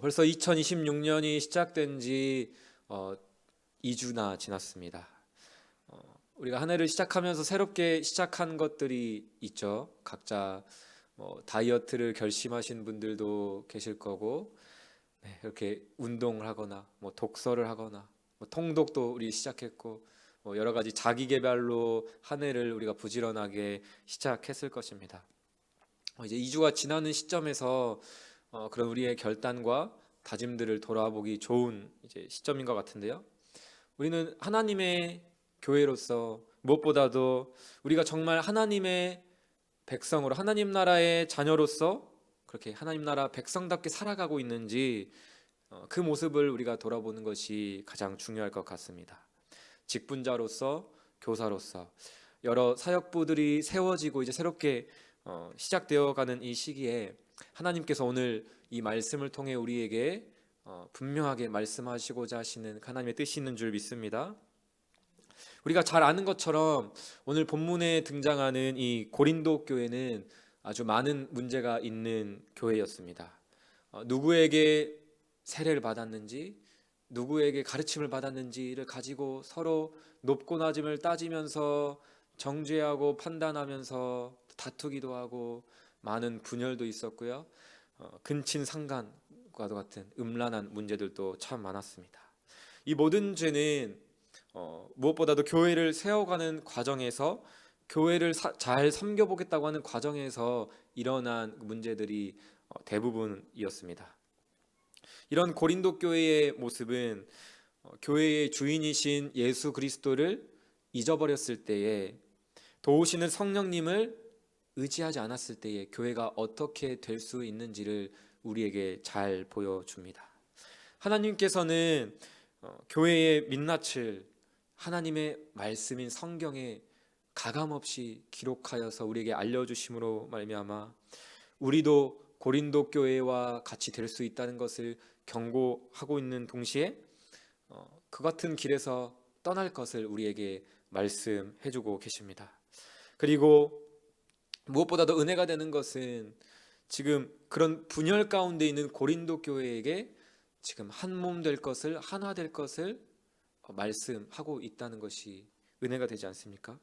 벌써 2026년이 시작된 지 2주나 지났습니다. 우리가 한 해를 시작하면서 새롭게 시작한 것들이 있죠. 각자 다이어트를 결심하신 분들도 계실 거고, 이렇게 운동을 하거나 독서를 하거나 통독도 우리 시작했고, 여러 가지 자기 개발로 한 해를 우리가 부지런하게 시작했을 것입니다. 이제 2주가 지나는 시점에서 그런 우리의 결단과 다짐들을 돌아보기 좋은 이제 시점인 것 같은데요. 우리는 하나님의 교회로서 무엇보다도 우리가 정말 하나님의 백성으로 하나님 나라의 자녀로서 그렇게 하나님 나라 백성답게 살아가고 있는지 그 모습을 우리가 돌아보는 것이 가장 중요할 것 같습니다. 직분자로서, 교사로서 여러 사역부들이 세워지고 이제 새롭게 시작되어가는 이 시기에 하나님께서 오늘 이 말씀을 통해 우리에게 분명하게 말씀하시고자 하시는 하나님의 뜻이 있는 줄 믿습니다. 우리가 잘 아는 것처럼 오늘 본문에 등장하는 이 고린도 교회는 아주 많은 문제가 있는 교회였습니다. 누구에게 세례를 받았는지, 누구에게 가르침을 받았는지를 가지고 서로 높고 낮음을 따지면서 정죄하고 판단하면서 다투기도 하고 많은 분열도 있었고요. 근친 상간과도 같은 음란한 문제들도 참 많았습니다. 이 모든 죄는 무엇보다도 교회를 세워가는 과정에서 교회를 잘 섬겨보겠다고 하는 과정에서 일어난 문제들이 대부분이었습니다. 이런 고린도 교회의 모습은 교회의 주인이신 예수 그리스도를 잊어버렸을 때에 도우시는 성령님을 의지하지 않았을 때에 교회가 어떻게 될 수 있는지를 우리에게 잘 보여줍니다. 하나님께서는 교회의 민낯을 하나님의 말씀인 성경에 가감없이 기록하여서 우리에게 알려주심으로 말미암아 우리도 고린도 교회와 같이 될 수 있다는 것을 경고하고 있는 동시에 그 같은 길에서 떠날 것을 우리에게 말씀해주고 계십니다. 그리고 무엇보다도 은혜가 되는 것은 지금 그런 분열 가운데 있는 고린도 교회에게 지금 한 몸 될 것을, 하나 될 것을 말씀하고 있다는 것이 은혜가 되지 않습니까?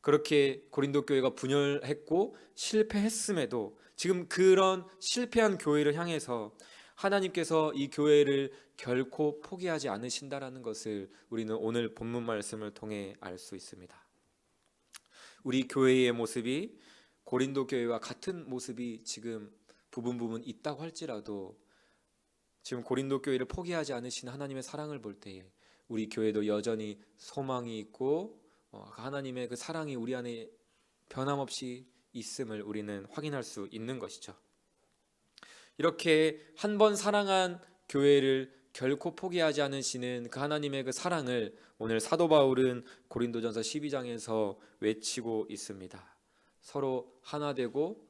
그렇게 고린도 교회가 분열했고 실패했음에도 지금 그런 실패한 교회를 향해서 하나님께서 이 교회를 결코 포기하지 않으신다라는 것을 우리는 오늘 본문 말씀을 통해 알 수 있습니다. 우리 교회의 모습이 고린도 교회와 같은 모습이 지금 부분 있다고 할지라도 지금 고린도 교회를 포기하지 않으신 하나님의 사랑을 볼 때에 우리 교회도 여전히 소망이 있고 하나님의 그 사랑이 우리 안에 변함없이 있음을 우리는 확인할 수 있는 것이죠. 이렇게 한 번 사랑한 교회를 결코 포기하지 않으시는 그 하나님의 그 사랑을 오늘 사도 바울은 고린도전서 12장에서 외치고 있습니다. 서로 하나 되고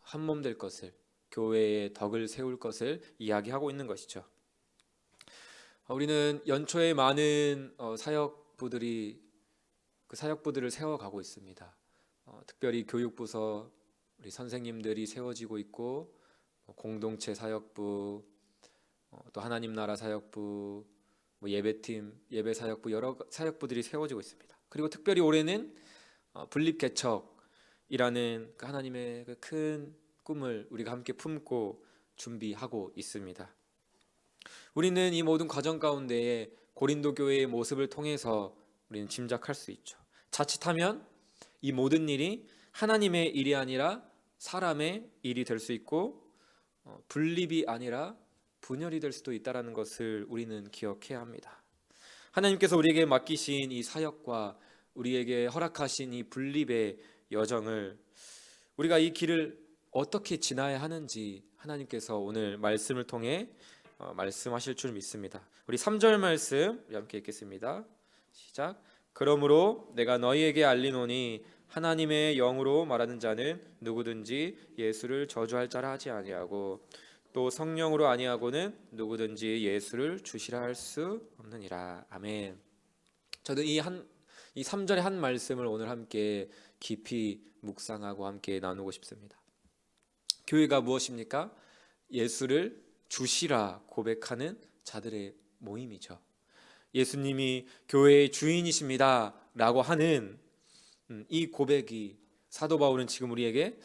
한 몸 될 것을, 교회의 덕을 세울 것을 이야기하고 있는 것이죠. 우리는 연초에 많은 사역부들이 그 사역부들을 세워가고 있습니다. 특별히 교육부서 우리 선생님들이 세워지고 있고 공동체 사역부, 또 하나님 나라 사역부, 예배팀, 예배 사역부 여러 사역부들이 세워지고 있습니다. 그리고 특별히 올해는 분립개척이라는 그 하나님의 그 큰 꿈을 우리가 함께 품고 준비하고 있습니다. 우리는 이 모든 과정 가운데에 고린도 교회의 모습을 통해서 우리는 짐작할 수 있죠. 자칫하면 이 모든 일이 하나님의 일이 아니라 사람의 일이 될 수 있고 분립이 아니라 분열이 될 수도 있다는 것을 우리는 기억해야 합니다. 하나님께서 우리에게 맡기신 이 사역과 우리에게 허락하신 이 분립의 여정을 우리가 이 길을 어떻게 지나야 하는지 하나님께서 오늘 말씀을 통해 말씀하실 줄 믿습니다. 우리 3절 말씀 우리 함께 읽겠습니다. 시작. 그러므로 내가 너희에게 알리노니 하나님의 영으로 말하는 자는 누구든지 예수를 저주할 자라 하지 아니하고 또 성령으로 아니하고는 누구든지 예수를 주시라 할 수 없느니라. 아멘. 저도 이 3절의 한 말씀을 오늘 함께 깊이 묵상하고 함께 나누고 싶습니다. 교회가 무엇입니까? 예수를 주시라 고백하는 자들의 모임이죠. 예수님이 교회의 주인이십니다 라고 하는 이 고백이, 사도 바울은 지금 우리에게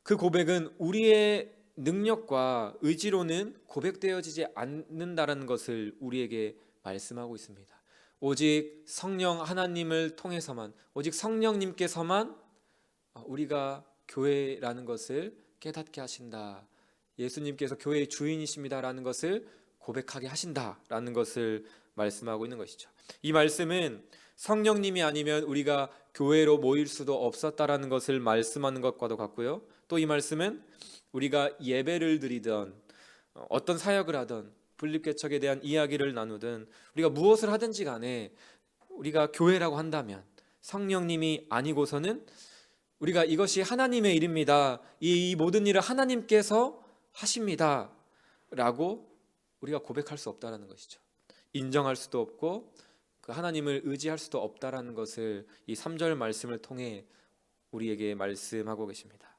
그 고백은 우리의 능력과 의지로는 고백되어지지 않는다라는 것을 우리에게 말씀하고 있습니다. 오직 성령 하나님을 통해서만, 오직 성령님께서만 우리가 교회라는 것을 깨닫게 하신다, 예수님께서 교회의 주인이십니다라는 것을 고백하게 하신다라는 것을 말씀하고 있는 것이죠. 이 말씀은 성령님이 아니면 우리가 교회로 모일 수도 없었다라는 것을 말씀하는 것과도 같고요. 또 이 말씀은 우리가 예배를 드리던, 어떤 사역을 하던, 분립개척에 대한 이야기를 나누든, 우리가 무엇을 하든지 간에 우리가 교회라고 한다면 성령님이 아니고서는 우리가 이것이 하나님의 일입니다, 이 모든 일을 하나님께서 하십니다 라고 우리가 고백할 수 없다라는 것이죠. 인정할 수도 없고 그 하나님을 의지할 수도 없다라는 것을 이 3절 말씀을 통해 우리에게 말씀하고 계십니다.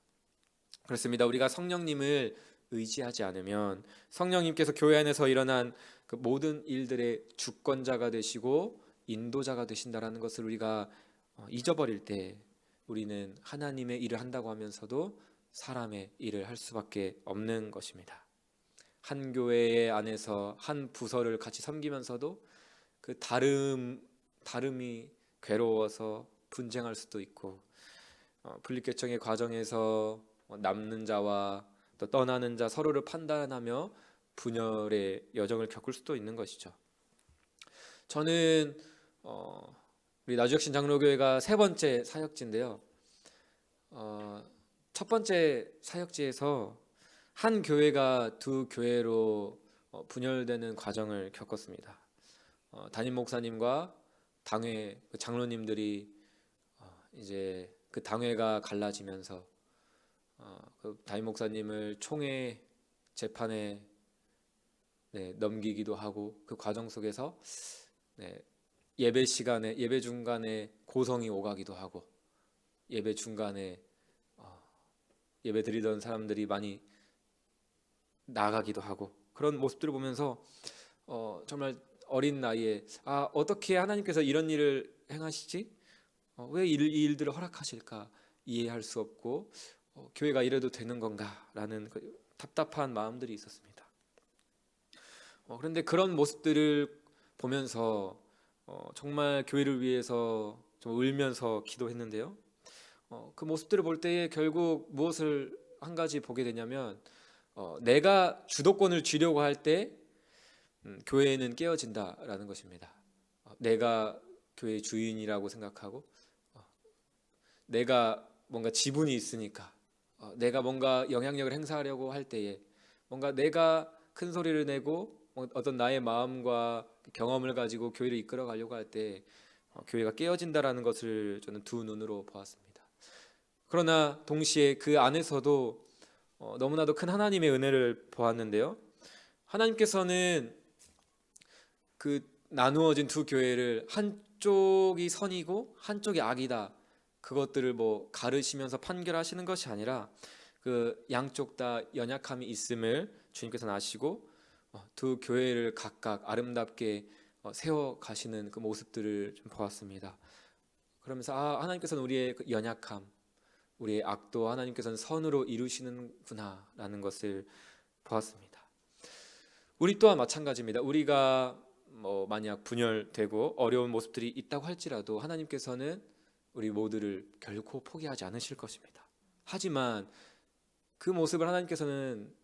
그렇습니다. 우리가 성령님을 의지하지 않으면 성령님께서 교회 안에서 일어난 그 모든 일들의 주권자가 되시고 인도자가 되신다라는 것을 우리가 잊어버릴 때 우리는 하나님의 일을 한다고 하면서도 사람의 일을 할 수밖에 없는 것입니다. 한 교회 안에서 한 부서를 같이 섬기면서도 그 다름이 괴로워서 분쟁할 수도 있고, 분립개척의 과정에서 남는 자와 또 떠나는 자 서로를 판단하며 분열의 여정을 겪을 수도 있는 것이죠. 저는 우리 나주혁신 장로교회가 3번째 사역지인데요. 첫 번째 사역지에서 한 교회가 두 교회로 분열되는 과정을 겪었습니다. 담임 목사님과 당회 장로님들이 이제 그 당회가 갈라지면서 그 담임 목사님을 총회 재판에 넘기기도 하고, 그 과정 속에서 예배 시간에, 예배 중간에 고성이 오가기도 하고, 예배 중간에 예배 드리던 사람들이 많이 나가기도 하고, 그런 모습들을 보면서 정말 어린 나이에 어떻게 하나님께서 이런 일을 행하시지? 왜 이 일들을 허락하실까 이해할 수 없고, 교회가 이래도 되는 건가라는 그 답답한 마음들이 있었습니다. 그런데 그런 모습들을 보면서 정말 교회를 위해서 좀 울면서 기도했는데요. 그 모습들을 볼 때에 결국 무엇을 한 가지 보게 되냐면, 내가 주도권을 쥐려고 할 때 교회는 깨어진다라는 것입니다. 내가 교회의 주인이라고 생각하고, 내가 뭔가 지분이 있으니까, 내가 뭔가 영향력을 행사하려고 할 때에 뭔가 내가 큰 소리를 내고 어떤 나의 마음과 경험을 가지고 교회를 이끌어 가려고 할 때 교회가 깨어진다라는 것을 저는 두 눈으로 보았습니다. 그러나 동시에 그 안에서도 너무나도 큰 하나님의 은혜를 보았는데요. 하나님께서는 그 나누어진 두 교회를 한쪽이 선이고 한쪽이 악이다, 그것들을 가르시면서 판결하시는 것이 아니라 그 양쪽 다 연약함이 있음을 주님께서는 아시고 두 교회를 각각 아름답게 세워 가시는 그 모습들을 좀 보았습니다. 그러면서 하나님께서는 우리의 그 연약함, 우리의 악도 하나님께서는 선으로 이루시는구나라는 것을 보았습니다. 우리 또한 마찬가지입니다. 우리가 만약 분열되고 어려운 모습들이 있다고 할지라도 하나님께서는 우리 모두를 결코 포기하지 않으실 것입니다. 하지만 그 모습을 하나님께서는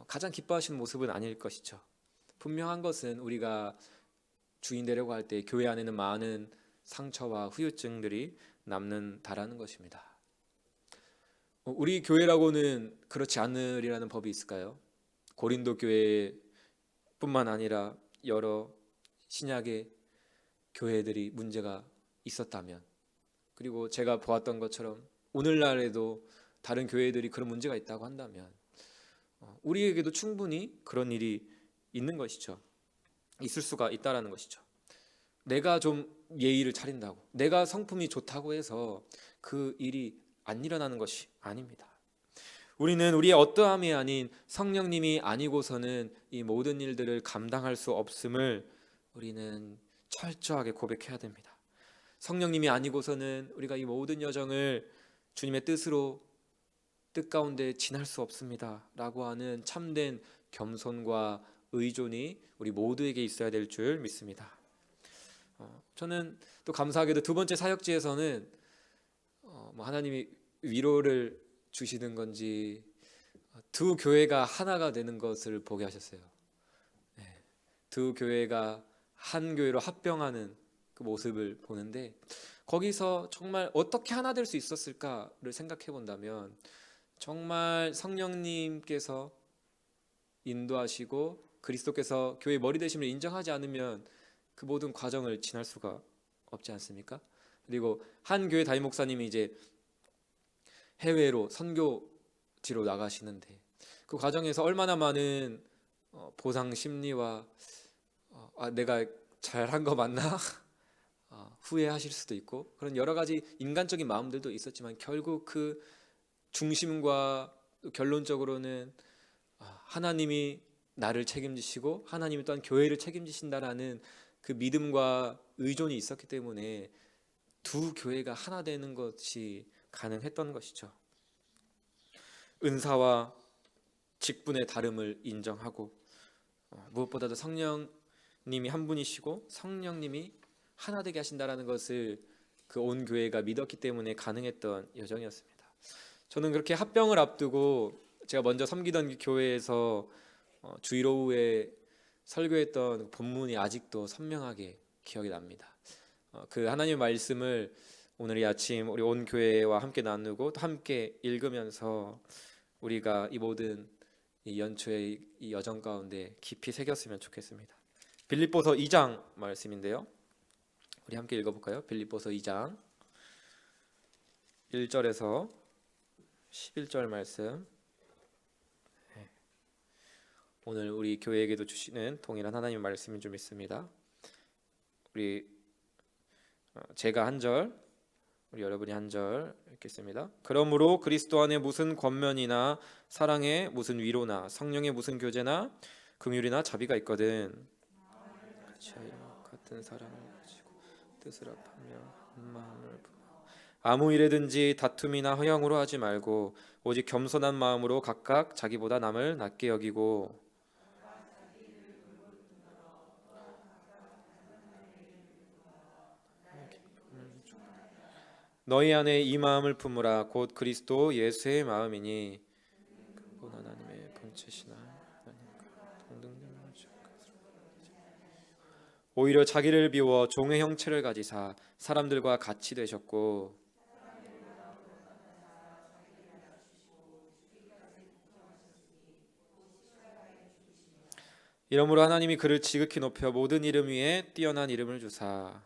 가장 기뻐하시는 모습은 아닐 것이죠. 분명한 것은 우리가 주인 되려고 할 때 교회 안에는 많은 상처와 후유증들이 남는다라는 것입니다. 우리 교회라고는 그렇지 않으리라는 법이 있을까요? 고린도 교회뿐만 아니라 여러 신약의 교회들이 문제가 있었다면, 그리고 제가 보았던 것처럼 오늘날에도 다른 교회들이 그런 문제가 있다고 한다면 우리에게도 충분히 그런 일이 있는 것이죠. 있을 수가 있다라는 것이죠. 내가 좀 예의를 차린다고, 내가 성품이 좋다고 해서 그 일이 안 일어나는 것이 아닙니다. 우리는 우리의 어떠함이 아닌 성령님이 아니고서는 이 모든 일들을 감당할 수 없음을 우리는 철저하게 고백해야 됩니다. 성령님이 아니고서는 우리가 이 모든 여정을 주님의 뜻 가운데 지날 수 없습니다 라고 하는 참된 겸손과 의존이 우리 모두에게 있어야 될 줄 믿습니다. 저는 또 감사하게도 두 번째 사역지에서는 하나님이 위로를 주시는 건지 두 교회가 하나가 되는 것을 보게 하셨어요. 두 교회가 한 교회로 합병하는 그 모습을 보는데, 거기서 정말 어떻게 하나 될 수 있었을까를 생각해 본다면 정말 성령님께서 인도하시고 그리스도께서 교회의 머리 되심을 인정하지 않으면 그 모든 과정을 지날 수가 없지 않습니까? 그리고 한 교회 담임 목사님이 이제 해외로 선교지로 나가시는데 그 과정에서 얼마나 많은 보상 심리와 내가 잘한 거 맞나? 후회하실 수도 있고 그런 여러 가지 인간적인 마음들도 있었지만 결국 그 중심과 결론적으로는 하나님이 나를 책임지시고 하나님이 또한 교회를 책임지신다라는 그 믿음과 의존이 있었기 때문에 두 교회가 하나 되는 것이 가능했던 것이죠. 은사와 직분의 다름을 인정하고 무엇보다도 성령님이 한 분이시고 성령님이 하나 되게 하신다라는 것을 그 온 교회가 믿었기 때문에 가능했던 여정이었습니다. 저는 그렇게 합병을 앞두고 제가 먼저 섬기던 교회에서 주일 오후에 설교했던 본문이 아직도 선명하게 기억이 납니다. 그 하나님의 말씀을 오늘 이 아침 우리 온 교회와 함께 나누고 또 함께 읽으면서 우리가 이 모든 이 연초의 이 여정 가운데 깊이 새겼으면 좋겠습니다. 빌립보서 2장 말씀인데요. 우리 함께 읽어볼까요? 빌립보서 2장 1절에서 11절 말씀. 오늘 우리 교회에게도 주시는 동일한 하나님의 말씀인 줄 믿습니다. 제가 한 절, 우리 여러분이 한 절 읽겠습니다. 그러므로 그리스도 안에 무슨 권면이나 사랑에 무슨 위로나 성령의 무슨 교제나 긍휼이나 자비가 있거든 같이 하여 같은 사랑을 가지고 뜻을 합하며 한 마음을 아무 일에든지 다툼이나 허영으로 하지 말고 오직 겸손한 마음으로 각각 자기보다 남을 낮게 여기고 너희 안에 이 마음을 품으라. 곧 그리스도 예수의 마음이니 본 하나님의 본체시나 하나님과 동등됨을 오히려 자기를 비워 종의 형체를 가지사 사람들과 같이 되셨고 이러므로 하나님이 그를 지극히 높여 모든 이름 위에 뛰어난 이름을 주사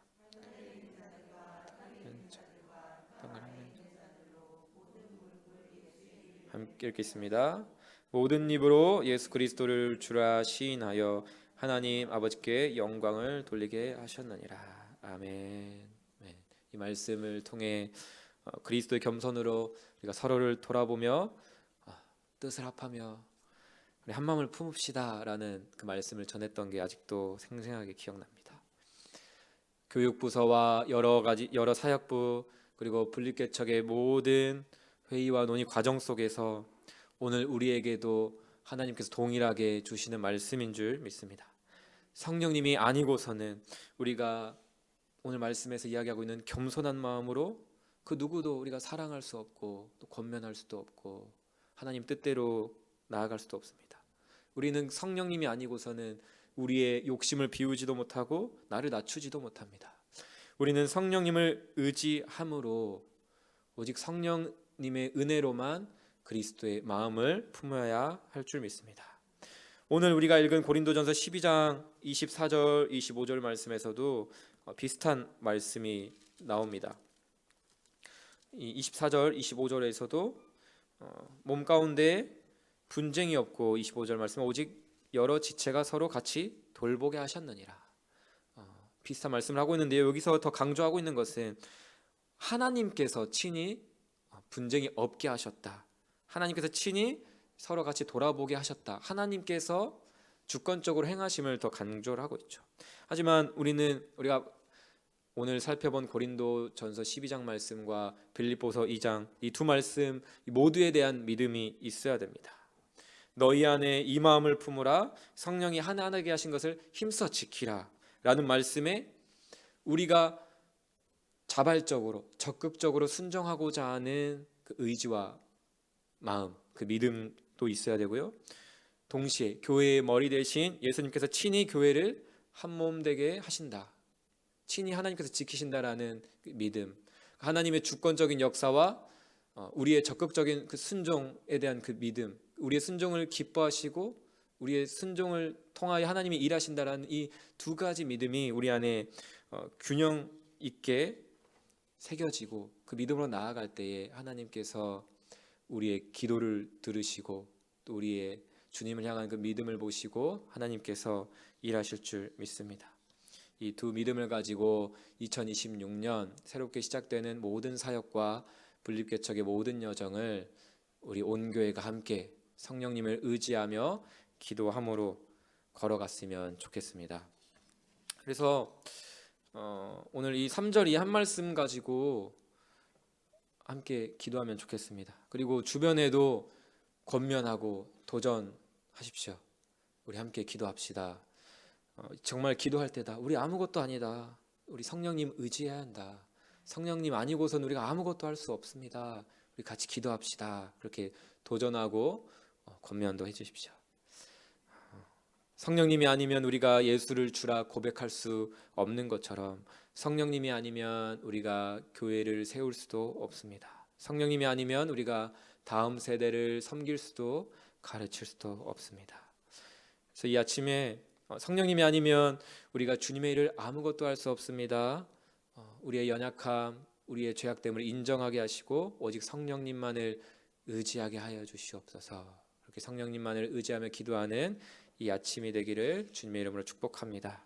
함께 읽겠습니다. 모든 입으로 예수 그리스도를 주라 시인하여 하나님 아버지께 영광을 돌리게 하셨느니라. 아멘. 네. 이 말씀을 통해 그리스도의 겸손으로 우리가 서로를 돌아보며 뜻을 합하며 우리 한 마음을 품읍시다라는 그 말씀을 전했던 게 아직도 생생하게 기억납니다. 교육부서와 여러 사역부 그리고 분립개척의 모든 회의와 논의 과정 속에서 오늘 우리에게도 하나님께서 동일하게 주시는 말씀인 줄 믿습니다. 성령님이 아니고서는 우리가 오늘 말씀에서 이야기하고 있는 겸손한 마음으로 그 누구도 우리가 사랑할 수 없고 또 권면할 수도 없고 하나님 뜻대로 나아갈 수도 없습니다. 우리는 성령님이 아니고서는 우리의 욕심을 비우지도 못하고 나를 낮추지도 못합니다. 우리는 성령님을 의지함으로 오직 성령님의 은혜로만 그리스도의 마음을 품어야 할 줄 믿습니다. 오늘 우리가 읽은 고린도전서 12장 24절 25절 말씀에서도 비슷한 말씀이 나옵니다. 24절 25절에서도 몸 가운데 분쟁이 없고 25절 말씀 오직 여러 지체가 서로 같이 돌보게 하셨느니라. 비슷한 말씀을 하고 있는데요. 여기서 더 강조하고 있는 것은 하나님께서 친히 분쟁이 없게 하셨다. 하나님께서 친히 서로 같이 돌아보게 하셨다. 하나님께서 주권적으로 행하심을 더 강조를 하고 있죠. 하지만 우리가 오늘 살펴본 고린도전서 12장 말씀과 빌립보서 2장 이 두 말씀 모두에 대한 믿음이 있어야 됩니다. 너희 안에 이 마음을 품으라 성령이 하나하게 하신 것을 힘써 지키라 라는 말씀에 우리가 자발적으로 적극적으로 순종하고자 하는 그 의지와 마음, 그 믿음도 있어야 되고요. 동시에 교회의 머리 대신 예수님께서 친히 교회를 한 몸 되게 하신다. 친히 하나님께서 지키신다라는 그 믿음, 하나님의 주권적인 역사와 우리의 적극적인 그 순종에 대한 그 믿음, 우리의 순종을 기뻐하시고 우리의 순종을 통하여 하나님이 일하신다라는 이 두 가지 믿음이 우리 안에 균형 있게 새겨지고 그 믿음으로 나아갈 때에 하나님께서 우리의 기도를 들으시고 또 우리의 주님을 향한 그 믿음을 보시고 하나님께서 일하실 줄 믿습니다. 이 두 믿음을 가지고 2026년 새롭게 시작되는 모든 사역과 분립개척의 모든 여정을 우리 온 교회가 함께 성령님을 의지하며 기도함으로 걸어갔으면 좋겠습니다. 그래서 오늘 이 3절 이 한 말씀 가지고 함께 기도하면 좋겠습니다. 그리고 주변에도 권면하고 도전하십시오. 우리 함께 기도합시다. 정말 기도할 때다. 우리 아무것도 아니다. 우리 성령님 의지해야 한다. 성령님 아니고선 우리가 아무것도 할 수 없습니다. 우리 같이 기도합시다. 그렇게 도전하고 권면도 해주십시오. 성령님이 아니면 우리가 예수를 주라 고백할 수 없는 것처럼 성령님이 아니면 우리가 교회를 세울 수도 없습니다. 성령님이 아니면 우리가 다음 세대를 섬길 수도 가르칠 수도 없습니다. 그래서 이 아침에 성령님이 아니면 우리가 주님의 일을 아무것도 할 수 없습니다. 우리의 연약함, 우리의 죄악됨을 인정하게 하시고 오직 성령님만을 의지하게 하여 주시옵소서. 그렇게 성령님만을 의지하며 기도하는 이 아침이 되기를 주님의 이름으로 축복합니다.